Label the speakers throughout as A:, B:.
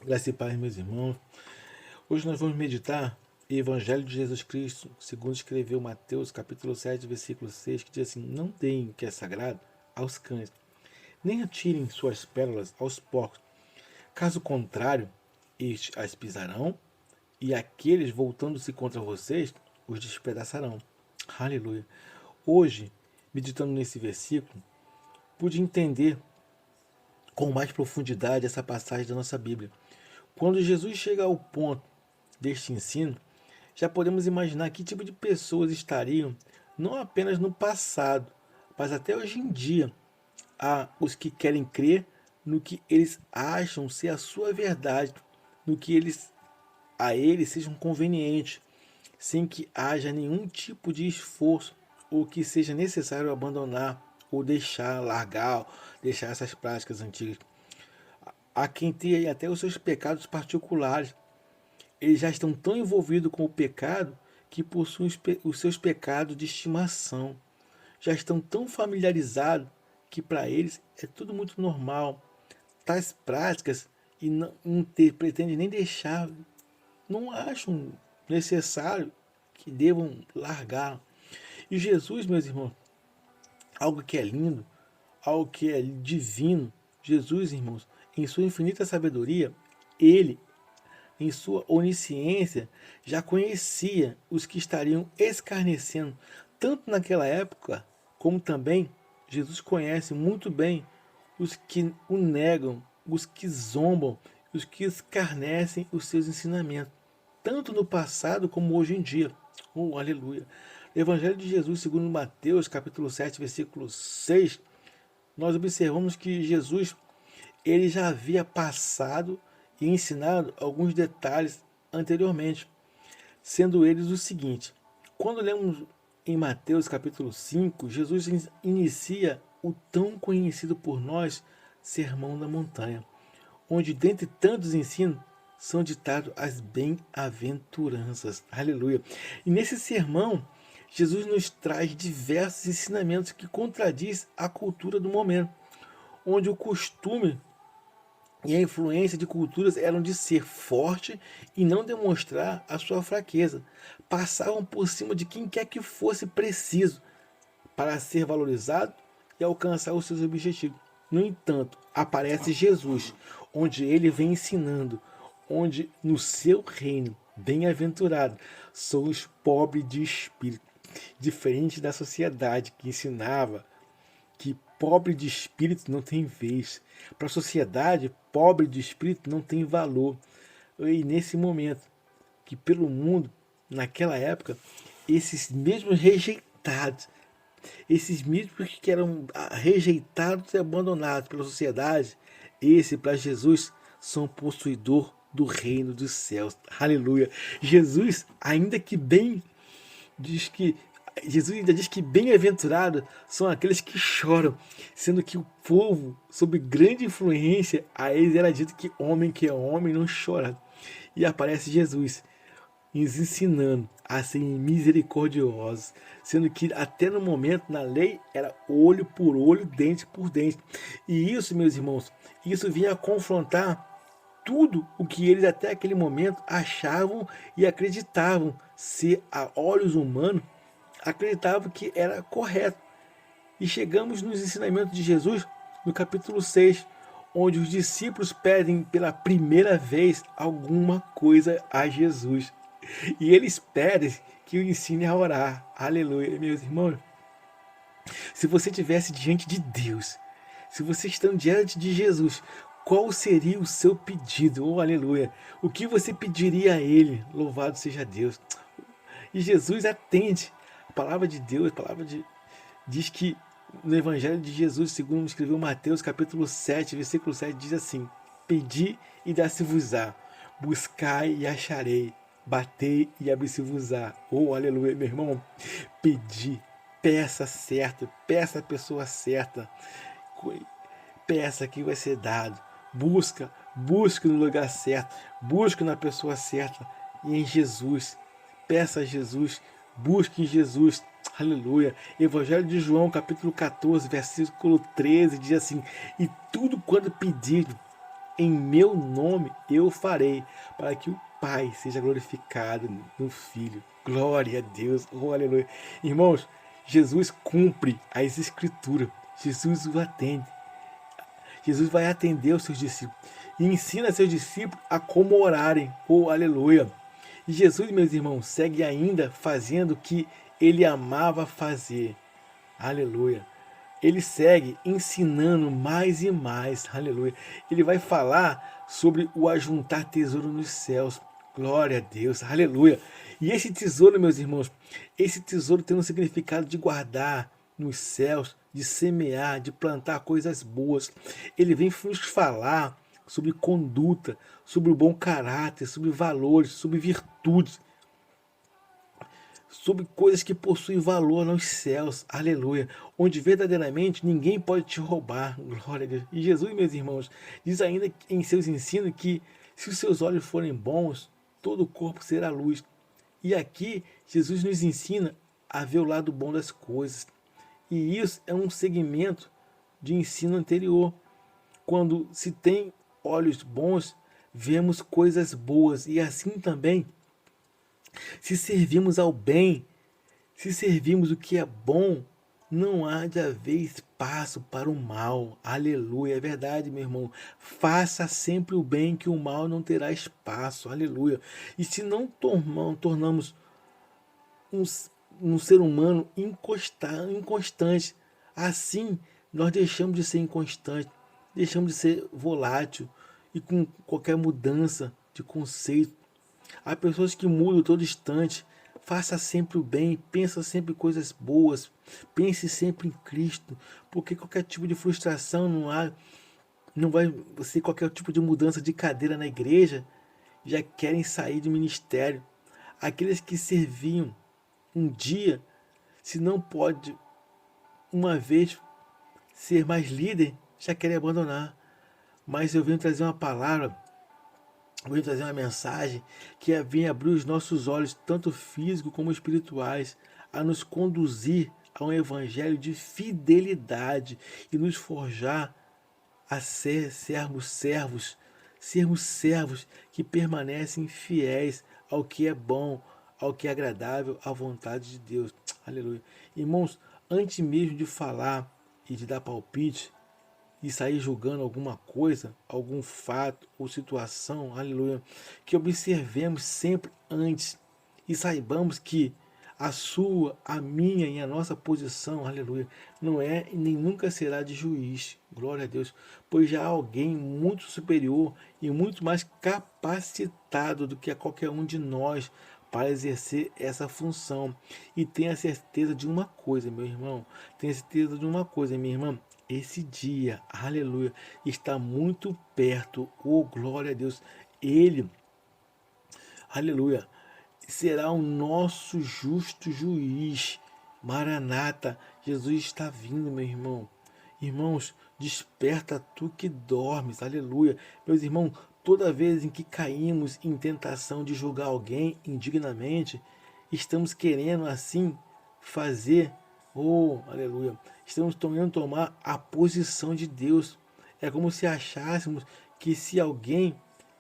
A: Graça e paz, meus irmãos. Hoje nós vamos meditar o Evangelho de Jesus Cristo, segundo escreveu Mateus, capítulo 7, versículo 6, que diz assim: Não deem o que é sagrado aos cães, nem atirem suas pérolas aos porcos. Caso contrário, estes as pisarão, e aqueles, voltando-se contra vocês, os despedaçarão. Aleluia. Hoje, meditando nesse versículo, pude entender com mais profundidade essa passagem da nossa Bíblia. Quando Jesus chega ao ponto deste ensino, já podemos imaginar que tipo de pessoas estariam, não apenas no passado, mas até hoje em dia, a os que querem crer no que eles acham ser a sua verdade, no que eles sejam convenientes, sem que haja nenhum tipo de esforço ou que seja necessário abandonar ou deixar, largar, deixar essas práticas antigas. Há quem tenha até os seus pecados particulares. Eles já estão tão envolvidos com o pecado que possuem os seus pecados de estimação. Já estão tão familiarizados que para eles é tudo muito normal. Tais práticas e pretendem nem deixar, não acham necessário que devam largar. E Jesus, meus irmãos, algo que é lindo, algo que é divino, Jesus, irmãos, em sua infinita sabedoria, ele em sua onisciência, já conhecia os que estariam escarnecendo, tanto naquela época, como também Jesus conhece muito bem os que o negam, os que zombam, os que escarnecem os seus ensinamentos, tanto no passado como hoje em dia. Oh, aleluia! Evangelho de Jesus, segundo Mateus, capítulo 7, versículo 6, nós observamos que Jesus ele já havia passado e ensinado alguns detalhes anteriormente, sendo eles o seguinte: quando lemos em Mateus capítulo 5, Jesus inicia o tão conhecido por nós Sermão da Montanha, onde dentre tantos ensinos são ditados as bem-aventuranças. Aleluia! E nesse sermão, Jesus nos traz diversos ensinamentos que contradiz a cultura do momento, onde o costume e a influência de culturas eram de ser forte e não demonstrar a sua fraqueza. Passavam por cima de quem quer que fosse preciso para ser valorizado e alcançar os seus objetivos. No entanto, aparece Jesus, onde ele vem ensinando, onde no seu reino, bem-aventurado, são os pobres de espírito, diferente da sociedade que ensinava que pobre de espírito não tem vez. Para a sociedade, pobre de espírito não tem valor. E nesse momento, que pelo mundo, naquela época, esses mesmos rejeitados, esses mesmos que eram rejeitados e abandonados pela sociedade, esse para Jesus são possuidor do reino dos céus. Aleluia. Jesus, ainda que bem, diz que Jesus ainda diz que bem-aventurados são aqueles que choram, sendo que o povo, sob grande influência, a eles era dito que é homem não chora. E aparece Jesus nos ensinando a serem misericordiosos, sendo que até no momento na lei era olho por olho, dente por dente. E isso, meus irmãos, isso vinha confrontar tudo o que eles até aquele momento achavam e acreditavam ser a olhos humanos, acreditavam que era correto. E chegamos nos ensinamentos de Jesus no capítulo 6, onde os discípulos pedem pela primeira vez alguma coisa a Jesus. E eles pedem que o ensine a orar. Aleluia, meus irmãos. Se você estivesse diante de Deus, se você estando diante de Jesus, qual seria o seu pedido? Oh, aleluia. O que você pediria a Ele? Louvado seja Deus. E Jesus atende. A palavra de Deus, diz que no Evangelho de Jesus, segundo escreveu Mateus, capítulo 7, versículo 7, diz assim: Pedi e dá-se-vos-á, buscai e acharei, batei e abri-se-vos-á. Oh, aleluia, meu irmão. Pedi, peça certo, peça a pessoa certa, peça que vai ser dado. Busque no lugar certo, busque na pessoa certa e em Jesus. Peça a Jesus, busque em Jesus. Aleluia. Evangelho de João, capítulo 14, versículo 13, diz assim: E tudo quando pedir, em meu nome eu farei, para que o Pai seja glorificado no Filho. Glória a Deus, oh, aleluia. Irmãos, Jesus cumpre as Escrituras, Jesus o atende. Jesus vai atender os seus discípulos e ensina seus discípulos a como orarem, oh, aleluia. E Jesus, meus irmãos, segue ainda fazendo o que ele amava fazer, aleluia. Ele segue ensinando mais e mais, aleluia. Ele vai falar sobre o ajuntar tesouro nos céus, glória a Deus, aleluia. E esse tesouro, meus irmãos, esse tesouro tem um significado de guardar nos céus, de semear, de plantar coisas boas. Ele vem nos falar sobre conduta, sobre o bom caráter, sobre valores, sobre virtudes, sobre coisas que possuem valor nos céus, aleluia, onde verdadeiramente ninguém pode te roubar, glória a Deus. E Jesus, meus irmãos, diz ainda em seus ensinos que se os seus olhos forem bons, todo o corpo será luz. E aqui Jesus nos ensina a ver o lado bom das coisas. E isso é um segmento de ensino anterior. Quando se tem olhos bons, vemos coisas boas. E assim também, se servimos ao bem, se servimos o que é bom, não há de haver espaço para o mal. Aleluia. É verdade, meu irmão. Faça sempre o bem, que o mal não terá espaço. Aleluia. E se não tornamos um ser humano inconstante, assim nós deixamos de ser inconstante, deixamos de ser volátil e com qualquer mudança de conceito. Há pessoas que mudam todo instante. Faça sempre o bem, pensa sempre coisas boas, pense sempre em Cristo, porque qualquer tipo de frustração não vai ser qualquer tipo de mudança de cadeira na igreja, já querem sair do ministério. Aqueles que serviam um dia, se não pode uma vez ser mais líder, já querem abandonar. Mas eu venho trazer uma palavra, vou trazer uma mensagem que vem abrir os nossos olhos, tanto físicos como espirituais, a nos conduzir a um evangelho de fidelidade e nos forjar a sermos servos que permanecem fiéis ao que é bom, ao que é agradável, à vontade de Deus. Aleluia. Irmãos, antes mesmo de falar e de dar palpite, e sair julgando alguma coisa, algum fato ou situação, aleluia, que observemos sempre antes e saibamos que a sua, a minha e a nossa posição, aleluia, não é e nem nunca será de juiz, glória a Deus, pois já há alguém muito superior e muito mais capacitado do que a qualquer um de nós para exercer essa função. E tenha certeza de uma coisa, meu irmão, tenha certeza de uma coisa, minha irmã, esse dia, aleluia, está muito perto, oh glória a Deus, ele, aleluia, será o nosso justo juiz. Maranata, Jesus está vindo, meu irmão. Irmãos, desperta tu que dormes, aleluia. Meus irmãos, toda vez em que caímos em tentação de julgar alguém indignamente, estamos querendo assim fazer, oh, aleluia, estamos querendo tomar a posição de Deus. É como se achássemos que se alguém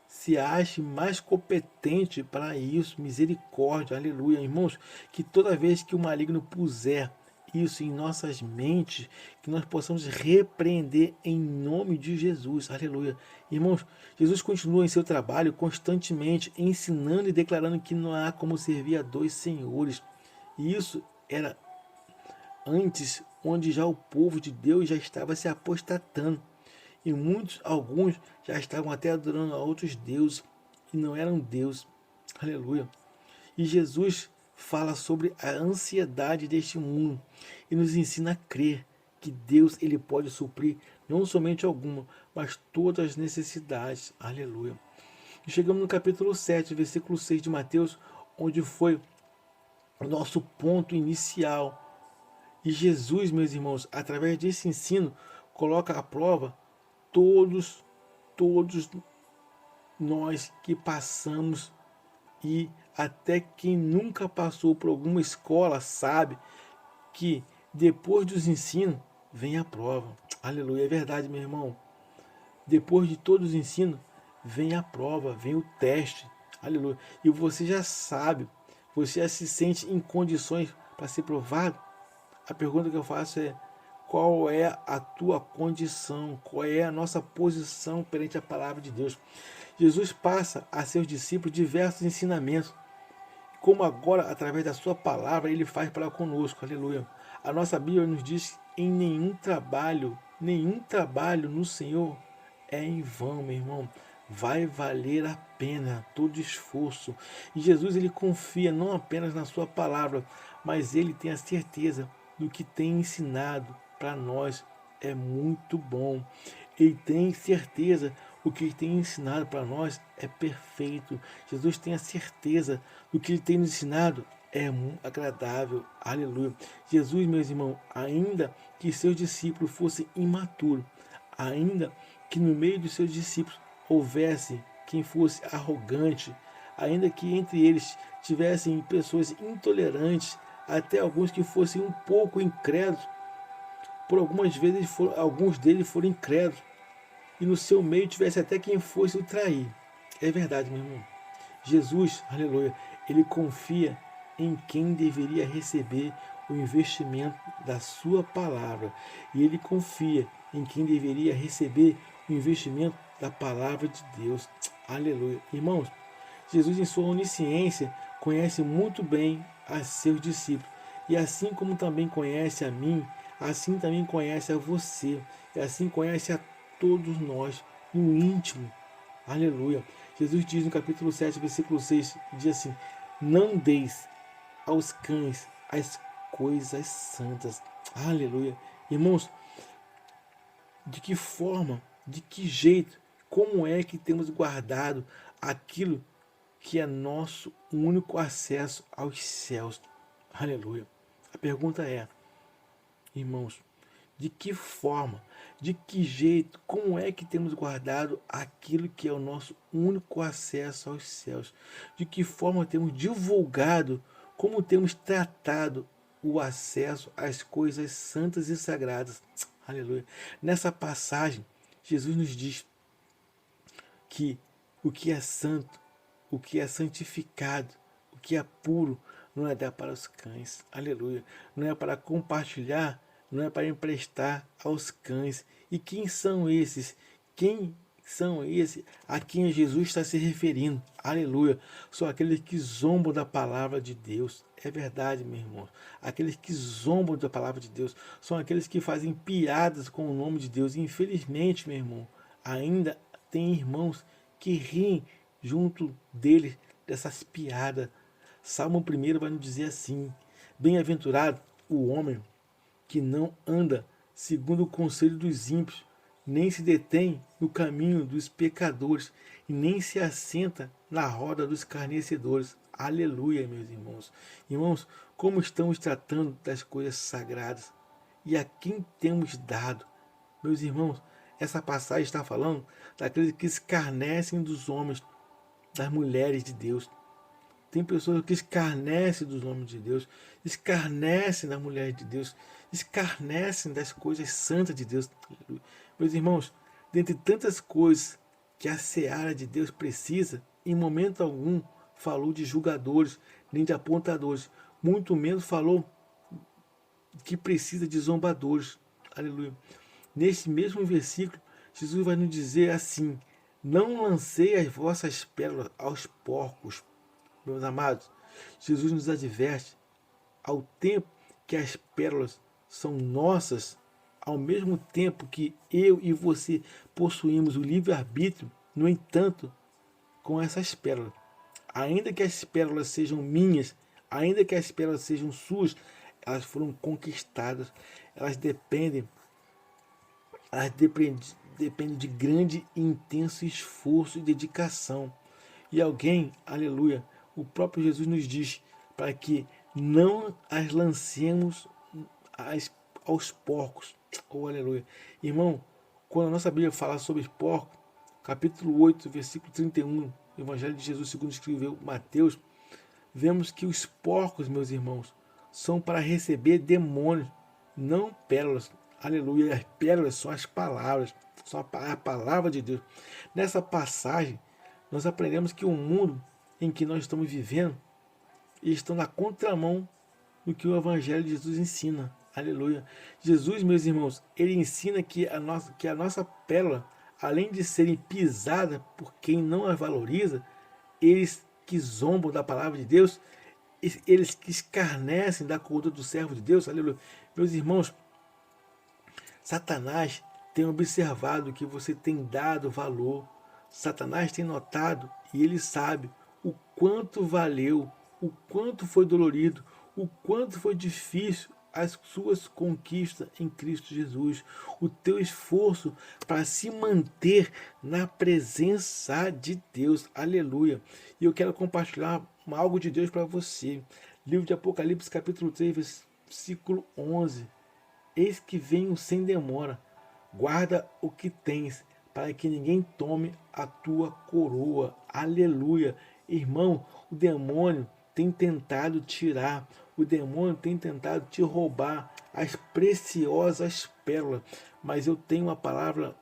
A: se ache mais competente para isso, misericórdia, aleluia. Irmãos, que toda vez que o maligno puser isso em nossas mentes, que nós possamos repreender em nome de Jesus, aleluia. Irmãos, Jesus continua em seu trabalho constantemente, ensinando e declarando que não há como servir a dois senhores. E isso era antes, onde já o povo de Deus já estava se apostatando. E alguns já estavam até adorando a outros deuses e não eram Deus. Aleluia. E Jesus fala sobre a ansiedade deste mundo e nos ensina a crer que Deus ele pode suprir não somente alguma, mas todas as necessidades. Aleluia. E chegamos no capítulo 7, versículo 6 de Mateus, onde foi o nosso ponto inicial. E Jesus, meus irmãos, através desse ensino, coloca à prova todos nós que passamos, e até quem nunca passou por alguma escola sabe que depois dos ensinos vem a prova. Aleluia, é verdade, meu irmão. Depois de todos os ensinos, vem a prova, vem o teste. Aleluia. E você já sabe, você já se sente em condições para ser provado? A pergunta que eu faço é: qual é a tua condição? Qual é a nossa posição perante a palavra de Deus? Jesus passa a seus discípulos diversos ensinamentos, como agora, através da sua palavra, ele faz para conosco. Aleluia. A nossa Bíblia nos diz: em nenhum trabalho no Senhor é em vão, meu irmão. Vai valer a pena todo esforço. E Jesus, ele confia não apenas na sua palavra, mas ele tem a certeza do que tem ensinado para nós é muito bom. Ele tem certeza o que ele tem ensinado para nós é perfeito. Jesus tem a certeza do que ele tem nos ensinado é muito agradável. Aleluia. Jesus, meus irmãos, ainda que seus discípulos fossem imaturos, ainda que no meio dos seus discípulos houvesse quem fosse arrogante, ainda que entre eles tivessem pessoas intolerantes, até alguns que fossem um pouco incrédulos, por algumas vezes alguns deles foram incrédulos, e no seu meio tivesse até quem fosse o trair. É verdade, meu irmão. Jesus, aleluia, ele confia em quem deveria receber o investimento da sua palavra. E ele confia em quem deveria receber o investimento da palavra de Deus. Aleluia. Irmãos, Jesus, em sua onisciência, conhece muito bem a seus discípulos. E assim como também conhece a mim, assim também conhece a você. E assim conhece a todos nós no íntimo. Aleluia. Jesus diz no capítulo 7, versículo 6, diz assim: não deis aos cães as coisas santas. Aleluia. Irmãos, de que forma, de que jeito, como é que temos guardado aquilo que é nosso único acesso aos céus? Aleluia. A pergunta é, irmãos, de que forma, de que jeito, como é que temos guardado aquilo que é o nosso único acesso aos céus? De que forma temos divulgado, como temos tratado o acesso às coisas santas e sagradas? Aleluia. Nessa passagem, Jesus nos diz que o que é santo, o que é santificado, o que é puro, não é dar para os cães. Aleluia. Não é para compartilhar, não é para emprestar aos cães. E quem são esses? Quem são esses a quem Jesus está se referindo? Aleluia. São aqueles que zombam da palavra de Deus. É verdade, meu irmão. Aqueles que zombam da palavra de Deus são aqueles que fazem piadas com o nome de Deus. E infelizmente, meu irmão, ainda tem irmãos que riem junto deles dessas piadas. Salmo 1 vai nos dizer assim: bem-aventurado o homem que não anda segundo o conselho dos ímpios, nem se detém no caminho dos pecadores, e nem se assenta na roda dos escarnecedores. Aleluia, meus irmãos. Irmãos, como estamos tratando das coisas sagradas e a quem temos dado? Meus irmãos, essa passagem está falando daqueles que escarnecem dos homens, das mulheres de Deus. Tem pessoas que escarnecem dos nomes de Deus, escarnecem da mulher de Deus, escarnecem das coisas santas de Deus. Meus irmãos, dentre tantas coisas que a seara de Deus precisa, em momento algum falou de julgadores, nem de apontadores, muito menos falou que precisa de zombadores. Aleluia. Neste mesmo versículo, Jesus vai nos dizer assim: não lancei as vossas pérolas aos porcos. Meus amados, Jesus nos adverte, ao tempo que as pérolas são nossas, ao mesmo tempo que eu e você possuímos o livre-arbítrio, no entanto, com essas pérolas, ainda que as pérolas sejam minhas, ainda que as pérolas sejam suas, elas foram conquistadas, elas dependem de grande e intenso esforço e dedicação. E alguém, aleluia, o próprio Jesus nos diz para que não as lancemos aos porcos. Oh, aleluia. Irmão, quando a nossa Bíblia fala sobre porcos, capítulo 8, versículo 31, Evangelho de Jesus segundo escreveu Mateus, vemos que os porcos, meus irmãos, são para receber demônios, não pérolas. Aleluia. As pérolas são as palavras, são a palavra de Deus. Nessa passagem, nós aprendemos que o mundo em que nós estamos vivendo está na contramão do que o Evangelho de Jesus ensina. Aleluia. Jesus, meus irmãos, ele ensina que a nossa pérola, além de serem pisadas por quem não as valoriza, eles que zombam da palavra de Deus, eles que escarnecem da conduta do servo de Deus, aleluia. Meus irmãos, Satanás tem observado que você tem dado valor. Satanás tem notado e ele sabe o quanto valeu, o quanto foi dolorido, o quanto foi difícil as suas conquistas em Cristo Jesus, o teu esforço para se manter na presença de Deus, aleluia. E eu quero compartilhar algo de Deus para você. Livro de Apocalipse, capítulo 3, versículo 11. Eis que venho sem demora, guarda o que tens, para que ninguém tome a tua coroa, aleluia. Irmão, o demônio tem tentado tirar, o demônio tem tentado te roubar as preciosas pérolas, mas eu tenho uma palavra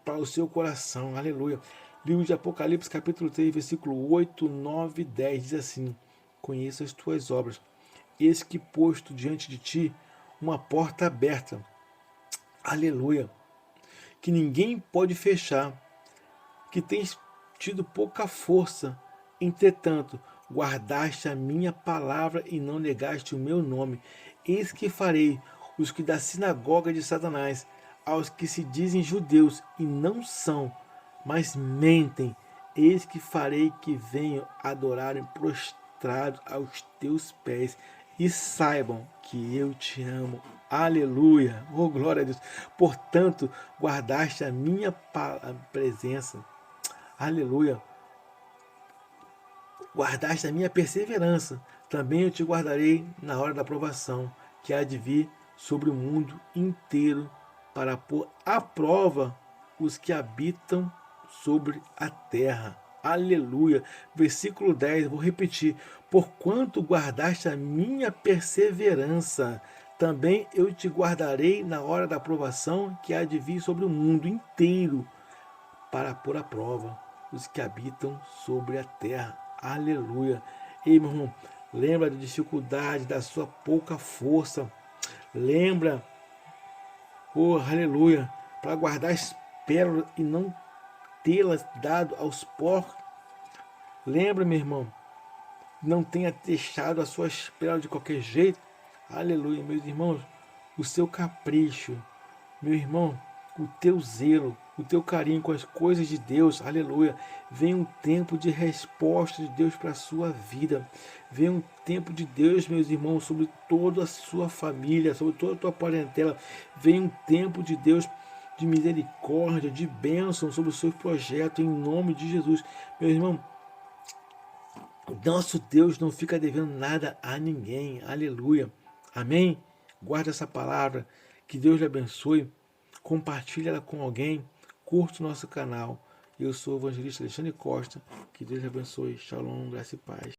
A: para o seu coração, aleluia. Livro de Apocalipse, capítulo 3, versículo 8, 9 e 10, diz assim: conheço as tuas obras, eis que posto diante de ti uma porta aberta, aleluia, que ninguém pode fechar, que tens tido pouca força, entretanto, guardaste a minha palavra e não negaste o meu nome. Eis que farei os que da sinagoga de Satanás, aos que se dizem judeus e não são, mas mentem, eis que farei que venham adorarem prostrados aos teus pés e saibam que eu te amo. Aleluia! Oh, glória a Deus! Portanto, guardaste a minha presença. Aleluia! Guardaste a minha perseverança, também eu te guardarei na hora da provação, que há de vir sobre o mundo inteiro, para pôr à prova os que habitam sobre a terra. Aleluia. Versículo 10, vou repetir. Porquanto guardaste a minha perseverança, também eu te guardarei na hora da provação, que há de vir sobre o mundo inteiro, para pôr à prova os que habitam sobre a terra. Aleluia. Ei, meu irmão, lembra da dificuldade, da sua pouca força. Lembra, oh, aleluia, para guardar as pérolas e não tê-las dado aos porcos. Lembra, meu irmão, não tenha deixado as suas pérolas de qualquer jeito. Aleluia, meus irmãos, o seu capricho, meu irmão, o teu zelo, o teu carinho com as coisas de Deus, aleluia. Vem um tempo de resposta de Deus para a sua vida. Vem um tempo de Deus, meus irmãos, sobre toda a sua família, sobre toda a tua parentela. Vem um tempo de Deus de misericórdia, de bênção sobre o seu projeto, em nome de Jesus. Meu irmão, nosso Deus não fica devendo nada a ninguém, aleluia. Amém? Guarda essa palavra, que Deus lhe abençoe. Compartilhe ela com alguém, curte o nosso canal. Eu sou o evangelista Alexandre Costa, que Deus lhe abençoe. Shalom, graça e paz.